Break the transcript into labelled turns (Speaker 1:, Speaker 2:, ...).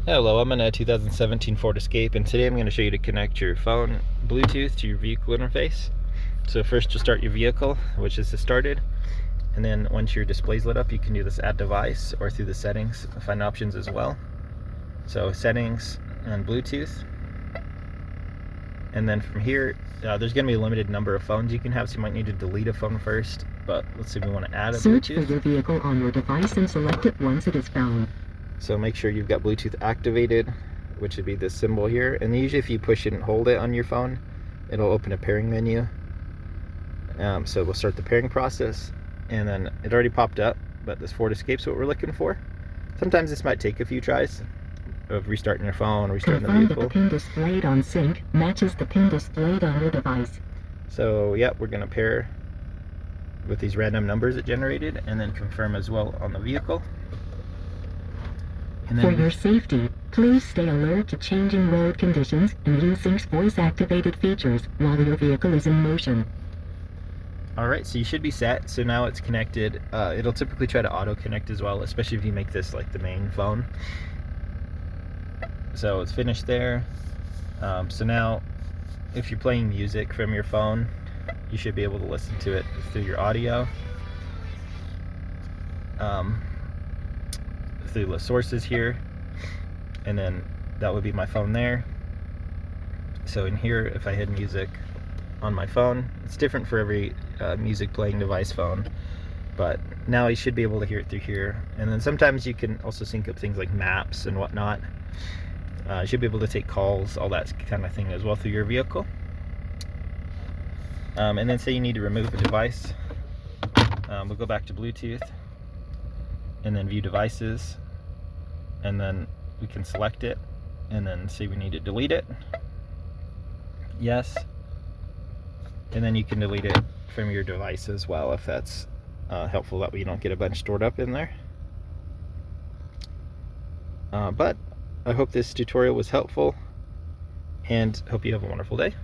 Speaker 1: Hello, I'm in a 2017 Ford Escape, and today I'm going to show you to connect your phone Bluetooth to your vehicle interface. So first you'll start your vehicle, which is started, and then once your display's lit up, you can do this add device or through the settings, find options as well. So settings and Bluetooth, and then from here there's going to be a limited number of phones you can have, so you might need to delete a phone first, but let's see if we want to add a
Speaker 2: Search
Speaker 1: Bluetooth.
Speaker 2: for your vehicle on your device and select it once it is found.
Speaker 1: So make sure you've got Bluetooth activated, which would be this symbol here, and usually if you push it and hold it on your phone, it'll open a pairing menu. So we'll start the pairing process, and then it already popped up, but this Ford Escape's what we're looking for. Sometimes this might take a few tries of restarting your phone or restarting the vehicle.
Speaker 2: Confirm that the pin displayed on sync matches the pin displayed on your device.
Speaker 1: So yeah, we're going to pair with these random numbers it generated, and then confirm as well on the vehicle. And then
Speaker 2: for your safety, please stay alert to changing road conditions and use Sync's voice-activated features while your vehicle is in motion.
Speaker 1: Alright, so you should be set. So now it's connected. It'll typically try to auto-connect as well, especially if you make this like the main phone. So it's finished there. So now, if you're playing music from your phone, you should be able to listen to it through your audio. Through the sources here, and then that would be my phone there. So in here, if I hit music on my phone, it's different for every music playing device phone, but now you should be able to hear it through here. And then sometimes you can also sync up things like maps and whatnot. You should be able to take calls, all that kind of thing as well through your vehicle. And then say you need to remove a device, we'll go back to Bluetooth and then view devices, and then we can select it and then say we need to delete it. Yes. And then you can delete it from your device as well if that's helpful, that way you don't get a bunch stored up in there. But I hope this tutorial was helpful, and hope you have a wonderful day.